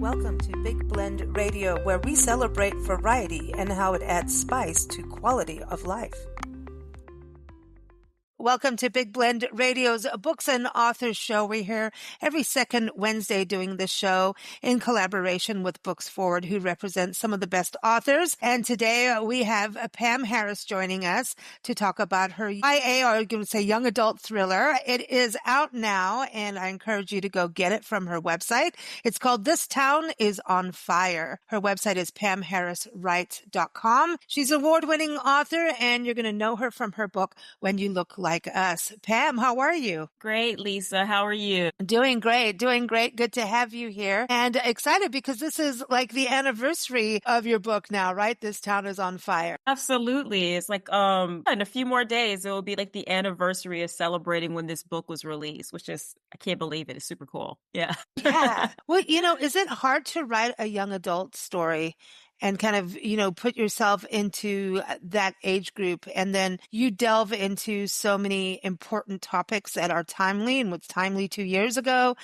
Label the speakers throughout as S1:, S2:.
S1: Welcome to Big Blend Radio, where we celebrate variety and how it adds spice to quality of life. Welcome to Big Blend Radio's Books and Authors Show. We're here every second Wednesday doing this show in collaboration with Books Forward, who represents some of the best authors. And today we have Pam Harris joining us to talk about her YA, or I would say young adult thriller. It is out now, and I encourage you to go get it from her website. It's called This Town is on Fire. Her website is pamharriswrites.com. She's an award-winning author, and you're going to know her from her book, When You Look Like Us. Pam, how are you?
S2: Great, Lisa. How are you?
S1: Doing great. Good to have you here. And excited because this is like the anniversary of your book now, right? This Town is on Fire.
S2: Absolutely. It's like in a few more days, it will be like the anniversary of celebrating when this book was released, which is, I can't believe it. It's super cool. Yeah.
S1: Yeah. Well, is it hard to write a young adult story and kind of, put yourself into that age group, and then you delve into so many important topics that are timely and was timely 2 years ago,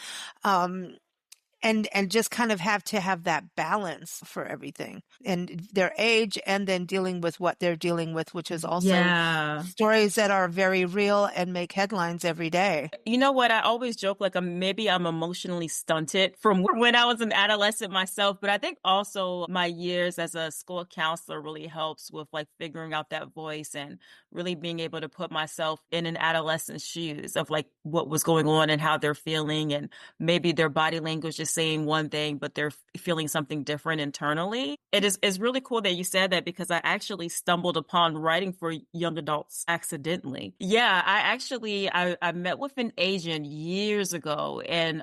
S1: and just kind of have to have that balance for everything and their age, and then dealing with what they're dealing with, which is also stories that are very real and make headlines every day.
S2: You know what? I always joke like maybe I'm emotionally stunted from when I was an adolescent myself, but I think also my years as a school counselor really helps with like figuring out that voice and really being able to put myself in an adolescent's shoes of like what was going on and how they're feeling, and maybe their body language is saying one thing, but they're feeling something different internally. It's really cool that you said that, because I actually stumbled upon writing for young adults accidentally. Yeah, I met with an agent years ago and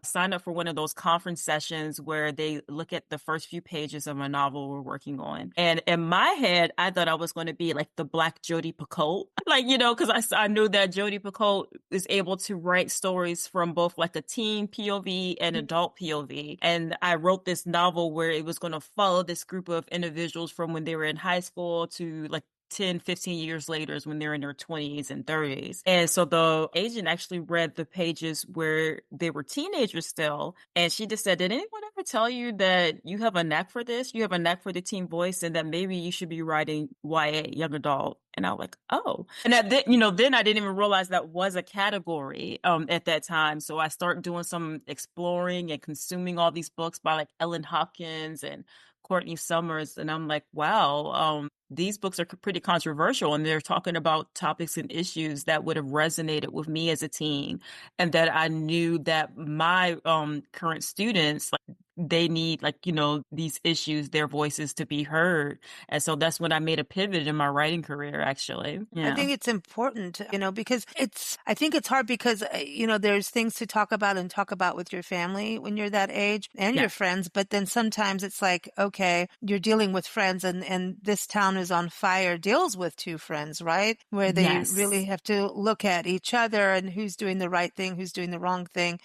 S2: signed up for one of those conference sessions where they look at the first few pages of a novel we're working on. And in my head, I thought I was going to be like the Black Jodi Picoult, because I knew that Jodi Picoult is able to write stories from both like a teen POV and adult POV. And I wrote this novel where it was going to follow this group of individuals from when they were in high school to like 10, 15 years later when they're in their 20s and 30s. And so the agent actually read the pages where they were teenagers still. And she just said, did anyone ever tell you that you have a knack for this? You have a knack for the teen voice, and that maybe you should be writing YA, young adult. And I was like, oh. And then I didn't even realize that was a category at that time. So I started doing some exploring and consuming all these books by like Ellen Hopkins and Courtney Summers. And I'm like, wow, these books are pretty controversial, and they're talking about topics and issues that would have resonated with me as a teen, and that I knew that my current students, like, they need these issues, their voices to be heard. And so that's when I made a pivot in my writing career, actually. Yeah.
S1: I think it's important, because I think it's hard because, there's things to talk about with your family when you're that age and your friends. But then sometimes it's like, okay, you're dealing with friends, and This Town is on Fire deals with two friends, right? Where they really have to look at each other and who's doing the right thing, who's doing the wrong thing.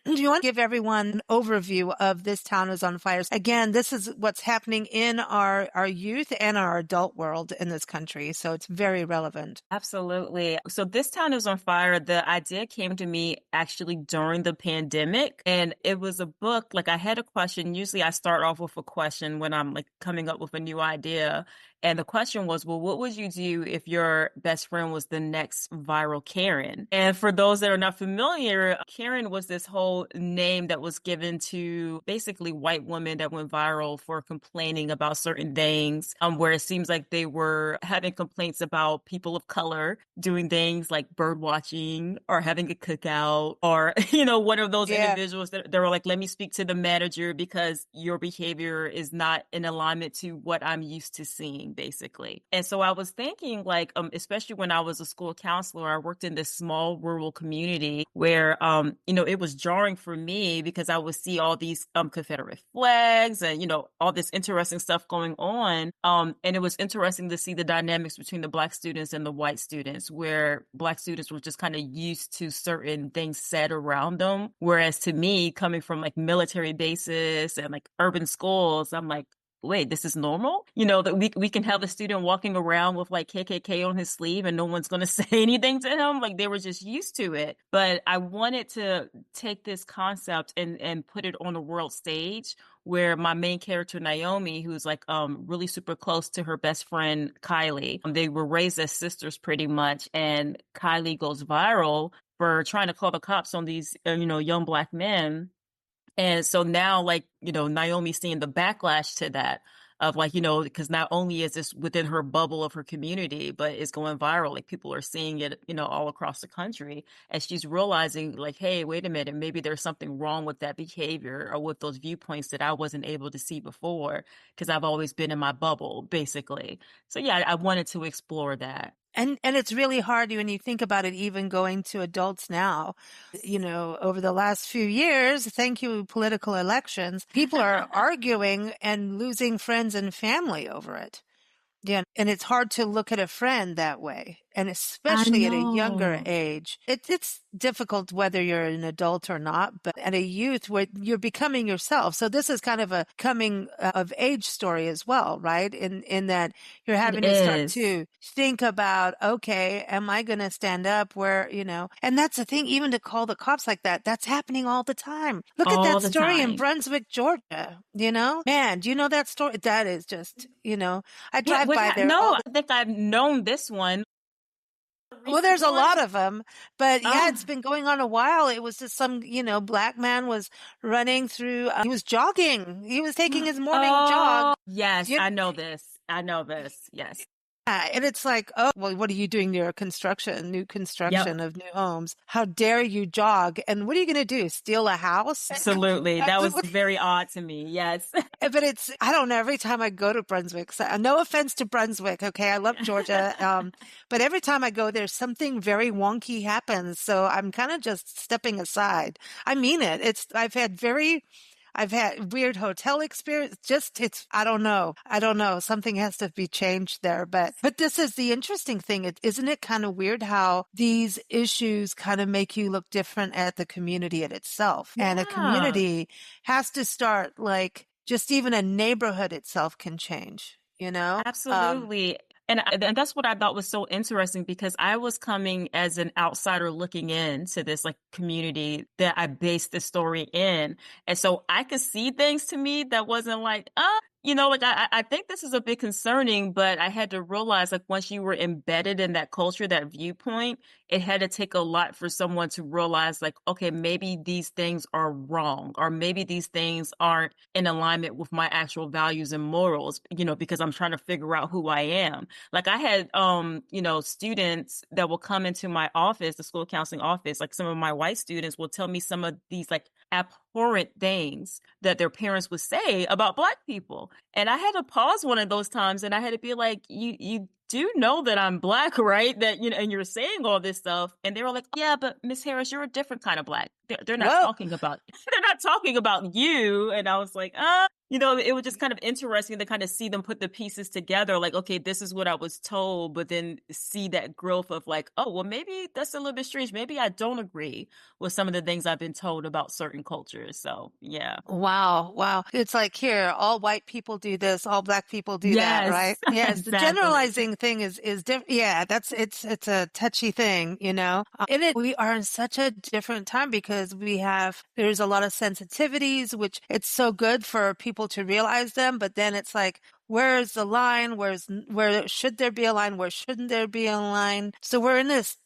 S1: Do you want to give everyone an overview of This Town is on Fire? Again, this is what's happening in our youth and our adult world in this country. So it's very relevant.
S2: Absolutely. So This Town is on Fire, the idea came to me actually during the pandemic. And it was a book, like I had a question. Usually I start off with a question when I'm like coming up with a new idea. And the question was, well, what would you do if your best friend was the next viral Karen? And for those that are not familiar, Karen was this whole name that was given to basically white women that went viral for complaining about certain things, where it seems like they were having complaints about people of color doing things like bird watching or having a cookout, or, one of those individuals that they were like, let me speak to the manager because your behavior is not in alignment to what I'm used to seeing, basically. And so I was thinking, like, especially when I was a school counselor, I worked in this small rural community where, it was jarring for me because I would see all these Confederate flags and, all this interesting stuff going on. And it was interesting to see the dynamics between the Black students and the white students, where Black students were just kind of used to certain things said around them. Whereas to me, coming from like military bases and like urban schools, I'm like, wait, this is normal? You know, that we can have a student walking around with like KKK on his sleeve and no one's going to say anything to him. Like they were just used to it. But I wanted to take this concept and put it on a world stage where my main character Naomi, who's like really super close to her best friend Kylie, they were raised as sisters pretty much, and Kylie goes viral for trying to call the cops on these young Black men. And so now, like, Naomi's seeing the backlash to that of like, because not only is this within her bubble of her community, but it's going viral. Like people are seeing it, all across the country. And she's realizing like, hey, wait a minute, maybe there's something wrong with that behavior or with those viewpoints that I wasn't able to see before because I've always been in my bubble, basically. So yeah, I wanted to explore that.
S1: And it's really hard when you think about it, even going to adults now. Over the last few years, thank you, political elections, people are arguing and losing friends and family over it. Yeah. And it's hard to look at a friend that way. And
S2: I
S1: especially at a younger
S2: know.
S1: age, it's difficult whether you're an adult or not, but at a youth where you're becoming yourself. So this is kind of a coming of age story as well, right? In that you're
S2: It
S1: having to start
S2: is
S1: to think about, okay, am I going to stand up where, and that's the thing, even to call the cops like that, that's happening all the time. Look at
S2: all
S1: that
S2: the
S1: story in
S2: time.
S1: Brunswick, Georgia, man, do you know that story? That is just, I
S2: What,
S1: drive by there
S2: no,
S1: all
S2: I
S1: the
S2: think I've known this one. A
S1: Well,
S2: recent
S1: there's a
S2: one?
S1: lot of them, but yeah,
S2: Oh,
S1: it's been going on a while. It was just some, Black man was running through, he was jogging. He was taking his morning jog.
S2: oh, yes,
S1: You,
S2: I know this. I know this. Yes.
S1: yeah, and it's like, oh, well, what are you doing near new
S2: Yep.
S1: construction of new homes? How dare you jog? And what are you going to do? Steal a house?
S2: Absolutely. That was very odd to me. Yes.
S1: But I don't know, every time I go to Brunswick, so, no offense to Brunswick, okay, I love Georgia, but every time I go there, something very wonky happens, so I'm kind of just stepping aside. I mean it. I've had weird hotel experience. I don't know. I don't know. Something has to be changed there. But this is the interesting thing. Isn't it kind of weird how these issues kind of make you look different at the community in itself? And a
S2: Yeah.
S1: community has to start like just even a neighborhood itself can change, you know?
S2: Absolutely. And that's what I thought was so interesting because I was coming as an outsider looking into this like community that I based the story in. And so I could see things to me that wasn't like, like I think this is a bit concerning, but I had to realize like once you were embedded in that culture, that viewpoint, it had to take a lot for someone to realize like, okay, maybe these things are wrong, or maybe these things aren't in alignment with my actual values and morals, because I'm trying to figure out who I am. Like I had, students that will come into my office, the school counseling office, like some of my white students will tell me some of these like abhorrent things that their parents would say about Black people. And I had to pause one of those times and I had to be like, you do know that I'm Black, right? That, and you're saying all this stuff. And they were like, yeah, but Miss Harris, you're a different kind of Black. They're not
S1: Whoa.
S2: talking about, they're not talking about you. And I was like, it was just kind of interesting to kind of see them put the pieces together. Like, okay, this is what I was told, but then see that growth of like, oh, well, maybe that's a little bit strange. Maybe I don't agree with some of the things I've been told about certain cultures. So, yeah.
S1: Wow, wow. It's like here, all white people do this, all Black people do that, right?
S2: Yes,
S1: Yes, the
S2: exactly.
S1: generalizing thing is different. Yeah, it's a touchy thing, you know. We are in such a different time because there's a lot of sensitivities, which it's so good for people to realize them, but then it's like, where's the line? Where should there be a line? Where shouldn't there be a line? So we're in this,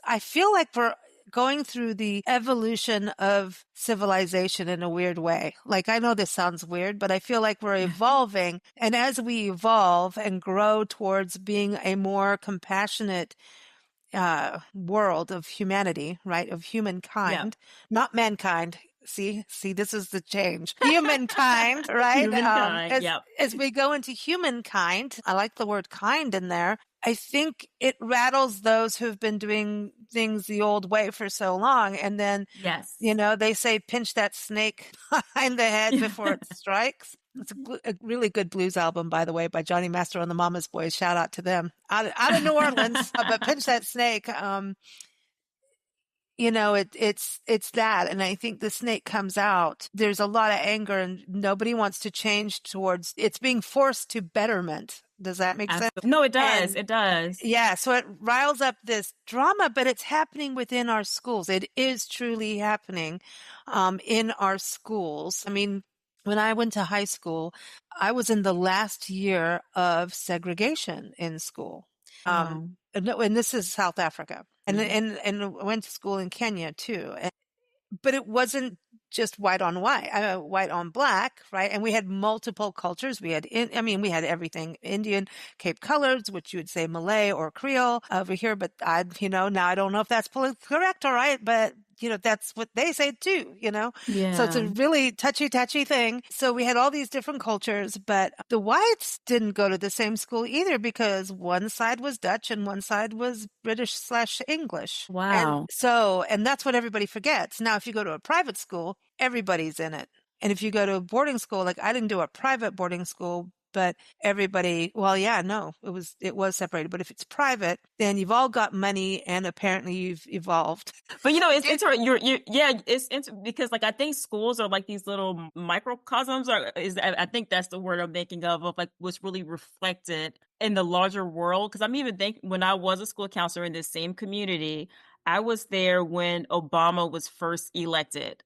S1: I feel like we're going through the evolution of civilization in a weird way. Like, I know this sounds weird, but I feel like we're evolving. And as we evolve and grow towards being a more compassionate world of humanity, right? Of
S2: Yeah.
S1: humankind, not mankind. See, this is the change. Humankind, right?
S2: Humankind. Yep.
S1: As we go into humankind, I like the word kind in there. I think it rattles those who've been doing things the old way for so long. And then,
S2: Yes.
S1: they say pinch that snake behind the head before it strikes. It's a really good blues album, by the way, by Johnny Master and the Mama's Boys. Shout out to them out of New Orleans. But pinch that snake. it's that. And I think the snake comes out. There's a lot of anger and nobody wants to change towards it's being forced to betterment. Does that make sense?
S2: Absolutely. No, it does.
S1: And
S2: It does.
S1: yeah, so it riles up this drama, but it's happening within our schools. It is truly happening in our schools. I mean, when I went to high school, I was in the last year of segregation in school.
S2: Wow.
S1: And this is South Africa. And
S2: Mhm.
S1: and I went to school in Kenya too. But it wasn't just white on black, right? And we had multiple cultures. We had everything: Indian, Cape Colors, which you would say Malay or Creole over here. But now I don't know if that's politically correct, all right? But that's what they say too. So it's a
S2: Yeah.
S1: really touchy thing. So we had all these different cultures, but the whites didn't go to the same school either because one side was Dutch and one side was British/English.
S2: Wow.
S1: And that's what everybody forgets. Now, if you go to a private school, everybody's in it. And if you go to a boarding school, like I didn't do a private boarding school, but everybody, well, yeah, no, it was separated. But if it's private, then you've all got money and apparently you've evolved.
S2: But it's interesting. Yeah, because like I think schools are like these little microcosms, I think that's the word I'm thinking of like what's really reflected in the larger world. Because I'm even thinking when I was a school counselor in this same community, I was there when Obama was first elected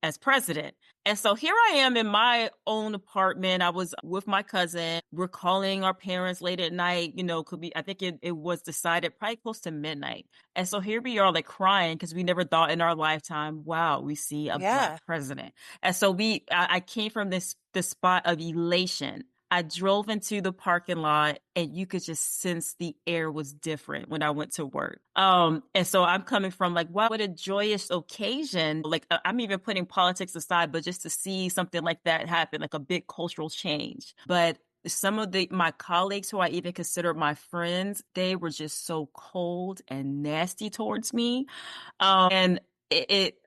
S2: as president. And so here I am in my own apartment. I was with my cousin. We're calling our parents late at night. Could be, I think it was decided probably close to midnight. And so here we are like crying because we never thought in our lifetime, wow, we see a Black
S1: Yeah.
S2: president. And so I came from this spot of elation. I drove into the parking lot and you could just sense the air was different when I went to work. And so I'm coming from like, wow, what a joyous occasion. Like I'm even putting politics aside, but just to see something like that happen, like a big cultural change. But some of my colleagues who I even consider my friends, they were just so cold and nasty towards me. And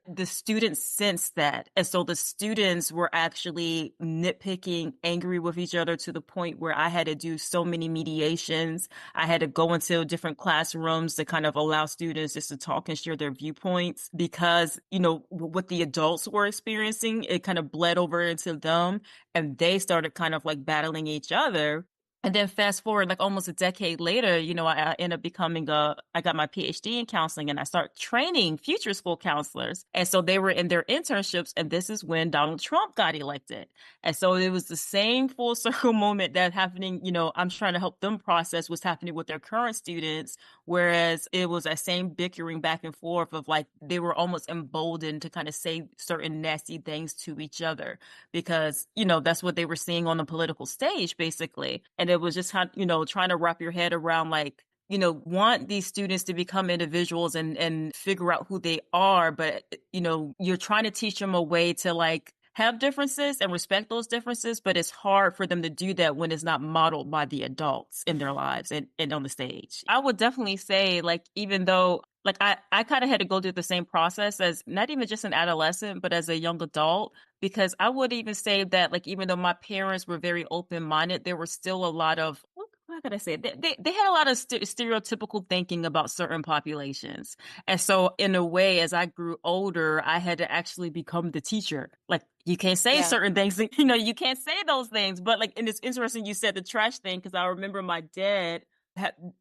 S2: the students sensed that. And so the students were actually nitpicking, angry with each other to the point where I had to do so many mediations. I had to go into different classrooms to kind of allow students just to talk and share their viewpoints because, what the adults were experiencing, it kind of bled over into them and they started kind of like battling each other. And then fast forward, like almost a decade later, I ended up I got my PhD in counseling and I start training future school counselors. And so they were in their internships. And this is when Donald Trump got elected. And so it was the same full circle moment that happening, I'm trying to help them process what's happening with their current students. Whereas it was that same bickering back and forth of like, they were almost emboldened to kind of say certain nasty things to each other because, that's what they were seeing on the political stage, basically. And it was just, trying to wrap your head around like, want these students to become individuals and figure out who they are. But, you're trying to teach them a way to like have differences and respect those differences. But it's hard for them to do that when it's not modeled by the adults in their lives and on the stage. I would definitely say like, even though like I kind of had to go through the same process as not even just an adolescent, but as a young adult, because I would even say that like, even though my parents were very open-minded, there was still a lot of, how could I say it? They had a lot of stereotypical thinking about certain populations. And so in a way, as I grew older, I had to actually become the teacher. Like you can't say
S1: Yeah.
S2: certain things, you can't say those things. But like, and it's interesting you said the trash thing, because I remember my dad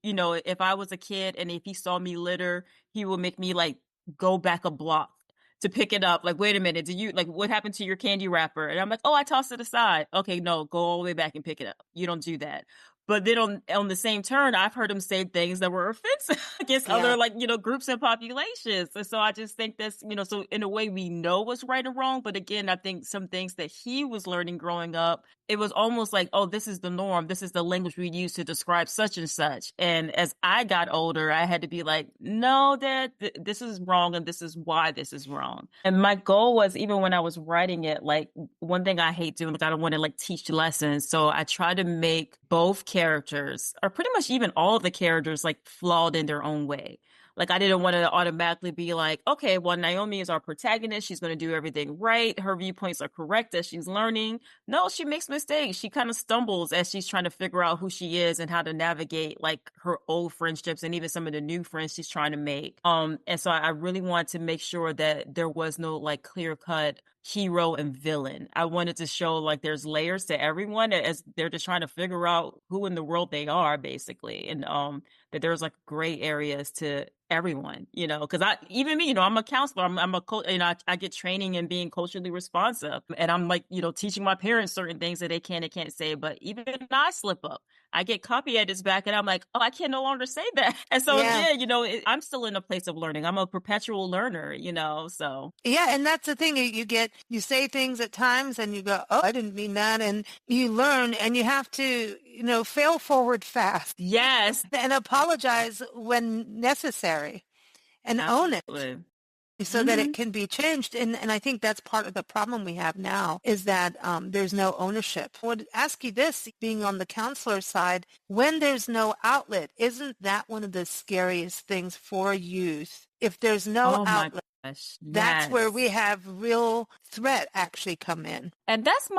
S2: if I was a kid and if he saw me litter, he would make me like go back a block to pick it up. Like, wait a minute, did you like what happened to your candy wrapper? And I'm like, oh, I tossed it aside. Okay, no, go all the way back and pick it up. You don't do that. But then on the same turn, I've heard him say things that were offensive against
S1: Yeah.
S2: other like, groups and populations. And so I just think that's, so in a way we know what's right and wrong. But again, I think some things that he was learning growing up, it was almost like, oh, this is the norm. This is the language we use to describe such and such. And as I got older, I had to be like, no, Dad, this is wrong. And this is why this is wrong. And my goal was, even when I was writing it, like one thing I hate doing, like I don't want to like teach lessons. So I try to make both characters, or pretty much even all of the characters, like flawed in their own way. Like, I didn't want to automatically be like, okay, well, Naomi is our protagonist. She's going to do everything right. Her viewpoints are correct as she's learning. No, she makes mistakes. She kind of stumbles as she's trying to figure out who she is and how to navigate like her old friendships and even some of the new friends she's trying to make. And so I really want to make sure that there was no like clear cut hero and villain. I wanted to show like there's layers to everyone as they're just trying to figure out who in the world they are, basically. And that there's like gray areas to everyone, because I, even me, I'm a counselor, I'm a coach, I get training in being culturally responsive. And I'm like, teaching my parents certain things that they can and can't say. But even I slip up. I get copy edits back and I'm like, oh, I can no longer say that. And so,
S1: Yeah.
S2: yeah, I'm still in a place of learning. I'm a perpetual learner, so.
S1: Yeah, and that's the thing. You say things at times and you go, oh, I didn't mean that. And you learn and you have to, fail forward fast
S2: Yes,
S1: and apologize when necessary and own it
S2: absolutely.
S1: so that it
S2: Hmm.
S1: can be changed. And I think that's part of the problem we have now is that there's no ownership. I would ask you this, being on the counselor side, when there's no outlet, isn't that one of the scariest things for youth? If there's no
S2: Oh my
S1: outlet,
S2: gosh.
S1: that's where we
S2: Yes.
S1: have real threat actually come in.
S2: And that's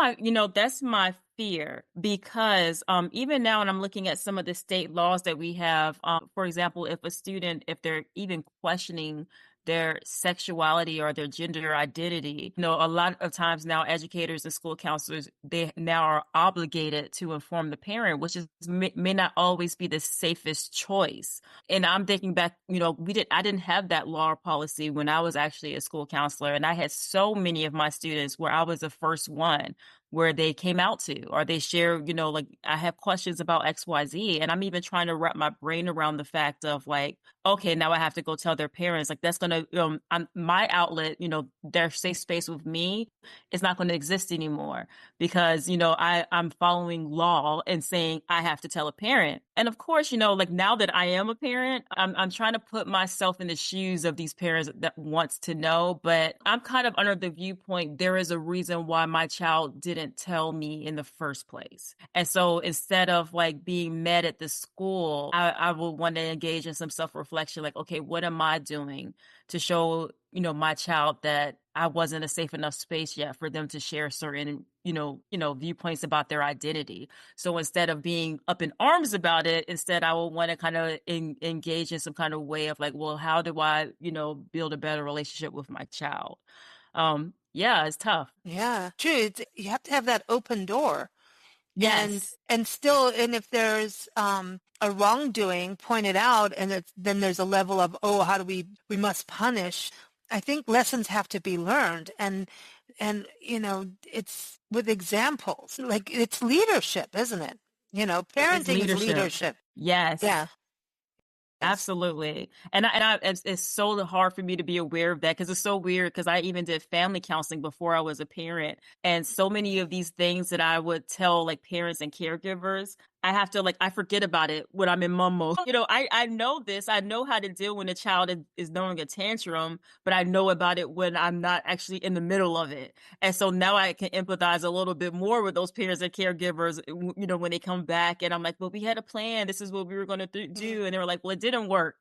S2: my fear because even now when I'm looking at some of the state laws that we have, for example, if they're even questioning their sexuality or their gender identity, a lot of times now educators and school counselors, they now are obligated to inform the parent, which may not always be the safest choice. And I'm thinking back, I didn't have that law or policy when I was actually a school counselor. And I had so many of my students where I was the first one where they came out to, or they share, like I have questions about XYZ. And I'm even trying to wrap my brain around the fact of like, okay, now I have to go tell their parents, like that's going to, my outlet, their safe space with me is not going to exist anymore because I'm following law and saying I have to tell a parent. And of course, like now that I am a parent, I'm trying to put myself in the shoes of these parents that wants to know, but I'm kind of under the viewpoint there is a reason why my child didn't tell me in the first place. And so instead of like being met at the school, I will want to engage in some self-reflection, like, okay, what am I doing to show my child that I wasn't a safe enough space yet for them to share certain, viewpoints about their identity. So instead of being up in arms about it, instead I will want to kind of engage in some kind of way of like, well, how do I, build a better relationship with my child? Yeah, it's tough.
S1: Yeah, true. You have to have that open door. and
S2: Yes.
S1: and still, and if there's a wrongdoing pointed out, and then there's a level of, oh, how do we must punish. I think lessons have to be learned, and it's with examples, like it's leadership, isn't it?
S2: It is
S1: Parenting is
S2: leadership.
S1: leadership.
S2: Yes.
S1: Yeah. Yes.
S2: Absolutely. It's so hard for me to be aware of that because it's so weird because I even did family counseling before I was a parent. And so many of these things that I would tell like parents and caregivers, I have to like, I forget about it when I'm in mum mode. I know this. I know how to deal when a child is throwing a tantrum, but I know about it when I'm not actually in the middle of it. And so now I can empathize a little bit more with those parents and caregivers, when they come back and I'm like, well, we had a plan. This is what we were going to
S1: Mhm.
S2: do. And they were like, well, it didn't work.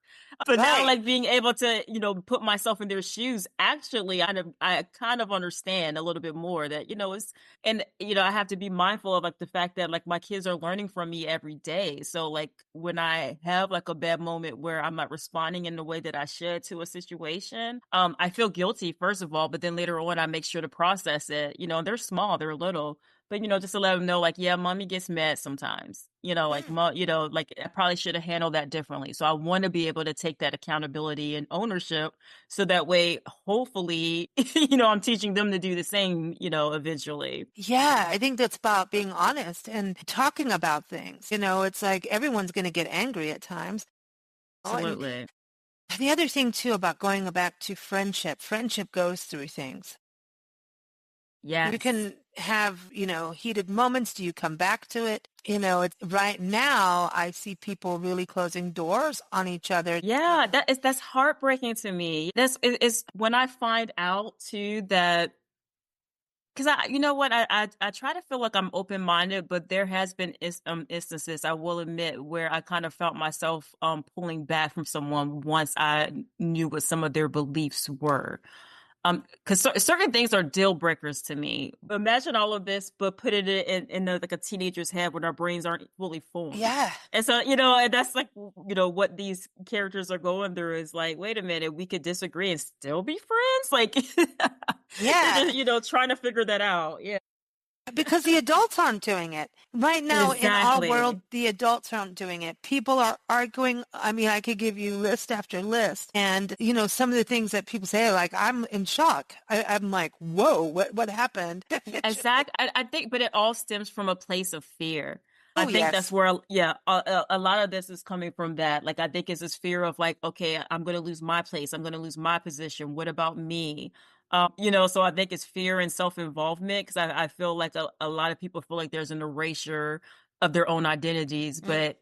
S2: So now
S1: Right.
S2: like being able to, put myself in their shoes, actually, I kind of understand a little bit more that, and, I have to be mindful of like the fact that like my kids are learning from me every day. So like when I have like a bad moment where I'm not responding in the way that I should to a situation, I feel guilty first of all, but then later on I make sure to process it. They're small, they're little, but just to let them know like, yeah, mommy gets mad sometimes. Like
S1: Mm.
S2: like I probably should have handled that differently. So I want to be able to take that accountability and ownership so that way hopefully I'm teaching them to do the same, eventually.
S1: Yeah, I think that's about being honest and talking about things. It's like everyone's going to get angry at times. Oh, and
S2: Absolutely.
S1: the other thing too about going back to friendship goes through things. You
S2: Yes.
S1: can have, heated moments. Do you come back to it? It's right now I see people really closing doors on each other.
S2: Yeah, that's heartbreaking to me. That's is when I find out too that 'Cause you know what, I try to feel like I'm open-minded, but there has been instances, I will admit, where I kind of felt myself, pulling back from someone once I knew what some of their beliefs were. 'Cause certain things are deal breakers to me. Imagine all of this, but put it in a, like, a teenager's head when our brains aren't fully formed.
S1: Yeah.
S2: And so, and that's like, what these characters are going through is like, wait a minute, we could disagree and still be friends? Like, they're
S1: Yeah.
S2: just, trying to figure that out. Yeah.
S1: Because the adults aren't doing it. Right now, in our
S2: Exactly.
S1: world, the adults aren't doing it. People are arguing. I mean, I could give you list after list. And, some of the things that people say, like, I'm in shock. I'm like, whoa, what happened?
S2: I think, but it all stems from a place of fear. I
S1: Oh,
S2: think that's
S1: yes.
S2: where, yeah, a lot of this is coming from that. Like, I think it's this fear of like, okay, I'm going to lose my place. I'm going to lose my position. What about me? So I think it's fear and self-involvement because I feel like a lot of people feel like there's an erasure of their own identities,
S1: Mm.
S2: but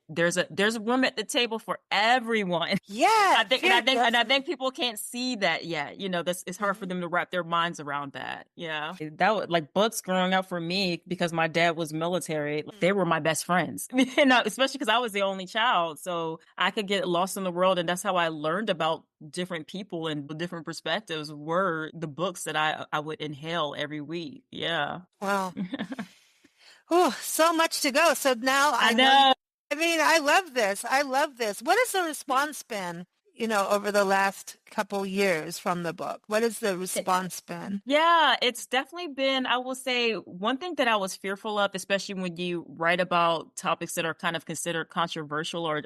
S2: there's room at the table for everyone.
S1: Yeah,
S2: I think, and
S1: fear
S2: I think, and
S1: does.
S2: I think people can't see that yet. This it's hard for
S1: Mhm.
S2: them to wrap their minds around that. Yeah, that was like books growing up for me because my dad was military.
S1: Mm.
S2: They were my best friends, especially because I was the only child, so I could get lost in the world, and that's how I learned about different people and different perspectives. Were the books that I would inhale every week. Yeah,
S1: Wow. Oh, so much to go. So now
S2: I
S1: I know.
S2: know.
S1: I mean, I love this. I love this. What has the response been, over the last couple years from the book? What has the response been?
S2: Yeah, it's definitely been, I will say, one thing that I was fearful of, especially when you write about topics that are kind of considered controversial or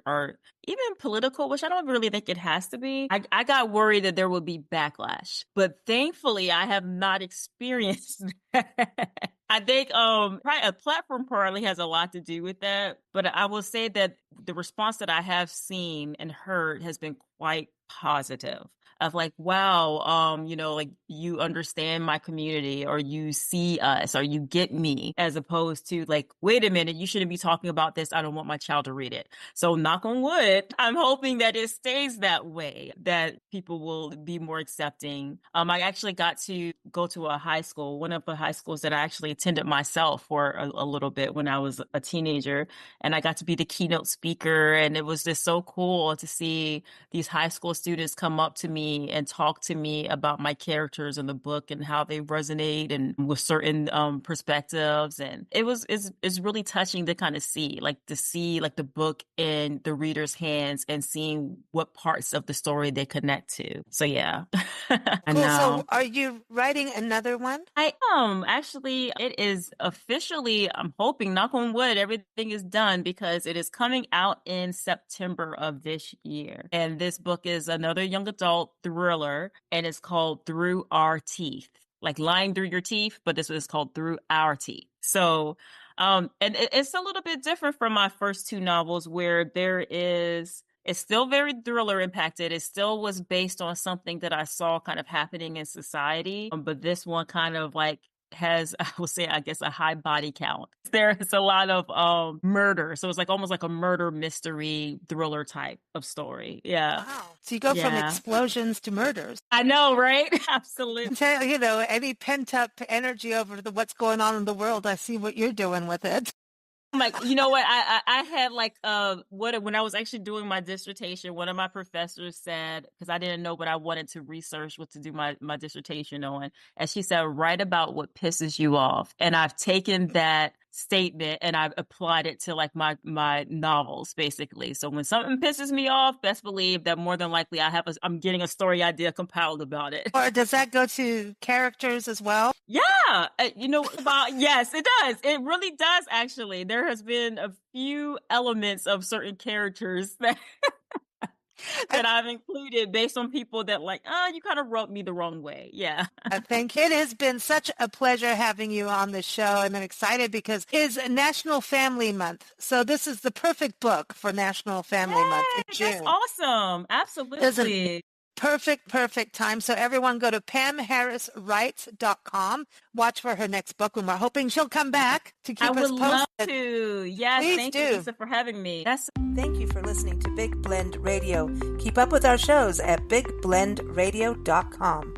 S2: even political, which I don't really think it has to be. I got worried that there would be backlash, but thankfully I have not experienced that. I think a platform probably has a lot to do with that, but I will say that the response that I have seen and heard has been quite positive of like, wow, like you understand my community or you see us or you get me, as opposed to like, wait a minute, you shouldn't be talking about this. I don't want my child to read it. So knock on wood, I'm hoping that it stays that way, that people will be more accepting. I actually got to go to a high school, one of the high schools that I actually attended myself for a little bit when I was a teenager. And I got to be the keynote speaker. And it was just so cool to see these high school students come up to me and talk to me about my characters in the book and how they resonate and with certain perspectives. And it's really touching to kind of see like the book in the reader's hands and seeing what parts of the story they connect to. So yeah. I
S1: Cool. So
S2: know.
S1: are you writing another one?
S2: I actually it is officially, I'm hoping, knock on wood, everything is done because it is coming out in September of this year. And this book is another young adult thriller and it's called Through Our Teeth. Like lying through your teeth, but this was called Through Our Teeth. So and it's a little bit different from my first two novels where it's still very thriller impacted. It still was based on something that I saw kind of happening in society. But this one kind of like has, I will say, I guess, a high body count. There is a lot of murder. So it's like almost like a murder mystery thriller type of story. Yeah.
S1: Wow. So you go from
S2: Yeah.
S1: explosions to murders.
S2: I know, right? Absolutely.
S1: Tell any pent up energy over what's going on in the world. I see what you're doing with it.
S2: Like, you know what? I had like when I was actually doing my dissertation, one of my professors said, because I didn't know what I wanted to research, what to do my dissertation on, and she said, write about what pisses you off. And I've taken that statement and I've applied it to like my novels basically. So when something pisses me off, best believe that more than likely I'm getting a story idea compiled about it.
S1: Or does that go to characters as well?
S2: Yeah, yes, it does. It really does. Actually, there has been a few elements of certain characters that
S1: I,
S2: that I've included based on people that like, you kind of rubbed me the wrong way. Yeah.
S1: I think it has been such a pleasure having you on the show, and I'm excited because it's National Family Month. So this is the perfect book for National Family Month in
S2: Yay, that's
S1: June.
S2: awesome.
S1: There's a
S2: Absolutely.
S1: perfect time. So everyone go to pamharriswrites.com. Watch for her next book, and we're hoping she'll come back to
S2: I
S1: keep
S2: would
S1: us
S2: love
S1: posted.
S2: to. Yes,
S1: Please
S2: thank
S1: do.
S2: you, Lisa, for having me.
S1: Thank you for listening to Big Blend Radio. Keep up with our shows at bigblendradio.com.